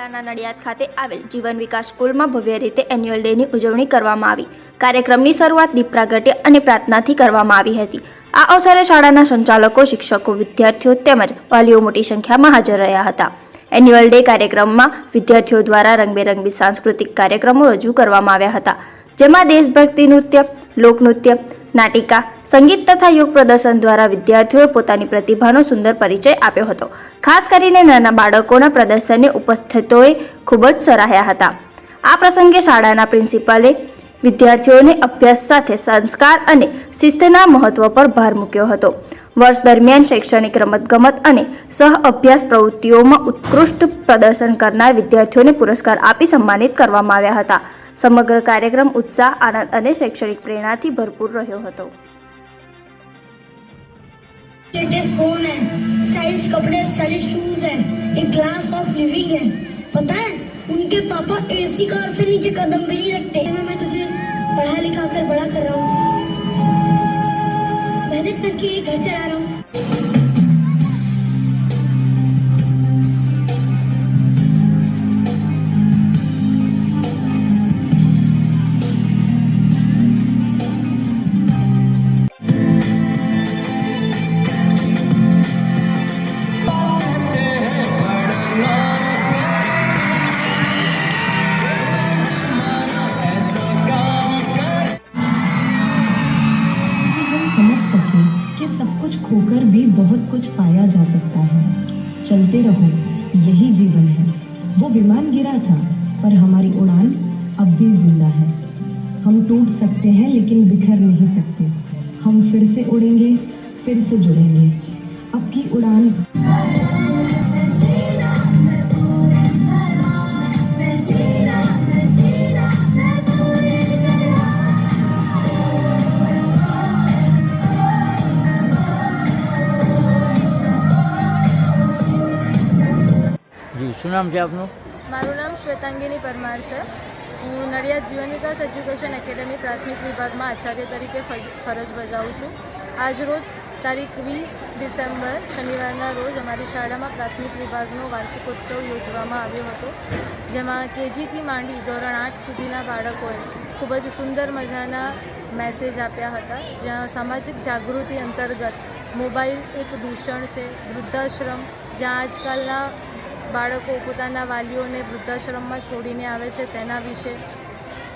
જિલ્લાના નડિયાદ ખાતે આવેલ જીવન વિકાસ સ્કૂલમાં ભવ્ય રીતે એન્યુઅલ ડેની ઉજવણી કરવામાં આવી। કાર્યક્રમની શરૂઆત દીપ પ્રાગટ્ય અને પ્રાર્થનાથી કરવામાં આવી હતી। આ અવસરે શાળાના સંચાલકો, શિક્ષકો, વિદ્યાર્થીઓ તેમજ વાલીઓ મોટી સંખ્યામાં હાજર રહ્યા હતા। એન્યુઅલ ડે કાર્યક્રમમાં વિદ્યાર્થીઓ દ્વારા રંગબેરંગી સાંસ્કૃતિક કાર્યક્રમો રજૂ કરવામાં આવ્યા હતા, જેમાં દેશભક્તિ નૃત્ય, લોકનૃત્ય, નાટિકા, સંગીત તથા યોગ પ્રદર્શન દ્વારા વિદ્યાર્થીઓએ પોતાની પ્રતિભાનો સુંદર પરિચય આપ્યો હતો। ખાસ કરીને નાના બાળકોના પ્રદર્શનને ઉપસ્થિતોએ ખૂબ જ સરાહ્યા હતા। આ પ્રસંગે શાળાના પ્રિન્સિપાલે વિદ્યાર્થીઓને અભ્યાસ સાથે સંસ્કાર અને શિસ્તના મહત્વ પર ભાર મૂક્યો હતો। વર્ષ દરમિયાન શૈક્ષણિક, રમતગમત અને સહ અભ્યાસ પ્રવૃત્તિઓમાં ઉત્કૃષ્ટ પ્રદર્શન કરનાર વિદ્યાર્થીઓને પુરસ્કાર આપી સન્માનિત કરવામાં આવ્યા હતા। સમગ્ર કાર્યક્રમ ઉત્સાહ, આનંદ અને શૈક્ષણિક પ્રેરણાથી ભરपूर રહ્યો હતો। लेटेस्ट फोन है, स्टाइलिश कपड़े, स्टाइलिश शूज है, एक क्लास ऑफ लिविंग है। पता है उनके पापा एसी कार से नीचे कदम भी नहीं रखते। मैं तुझे पढ़ा लिखा कर बड़ा कर रहा हूँ, मेहनत करके घर चला रहा हूँ। समझ सके कि सब कुछ खोकर भी बहुत कुछ पाया जा सकता है। चलते रहो, यही जीवन है। वो विमान गिरा था पर हमारी उड़ान अब भी जिंदा है। हम टूट सकते हैं लेकिन बिखर नहीं सकते। हम फिर से उड़ेंगे, फिर से जुड़ेंगे। अब की उड़ान जी શું નામ છે આપનું? મારું નામ શ્વેતાંગીની પરમાર છે। હું નડિયાદ જીવન વિકાસ એજ્યુકેશન એકેડમી પ્રાથમિક વિભાગમાં આચાર્ય તરીકે ફરજ બજાવું છું। આજ રોજ તારીખ 20 ડિસેમ્બર શનિવારના રોજ અમારી શાળામાં પ્રાથમિક વિભાગનો વાર્ષિકોત્સવ યોજવામાં આવ્યો હતો, જેમાં કેજીથી માંડી ધોરણ 8 સુધીના બાળકોએ ખૂબ જ સુંદર મજાના મેસેજ આપ્યા હતા, જ્યાં સામાજિક જાગૃતિ અંતર્ગત મોબાઈલ એક દૂષણ છે, વૃદ્ધાશ્રમ જ્યાં આજકાલના બાળકો પોતાના વાલીઓને વૃદ્ધાશ્રમમાં છોડીને આવે છે તેના વિશે,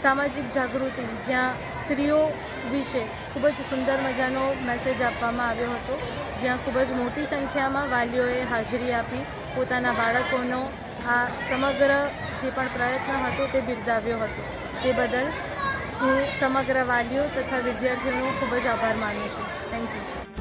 સામાજિક જાગૃતિ જ્યાં સ્ત્રીઓ વિશે ખૂબ જ સુંદર મજાનો મેસેજ આપવામાં આવ્યો હતો, જ્યાં ખૂબ જ મોટી સંખ્યામાં વાલીઓએ હાજરી આપી પોતાના બાળકોનો આ સમગ્ર જે પણ પ્રયત્ન હતો તે બિરદાવ્યો હતો। તે બદલ હું સમગ્ર વાલીઓ તથા વિદ્યાર્થીઓનો ખૂબ જ આભાર માનું છું। Thank you.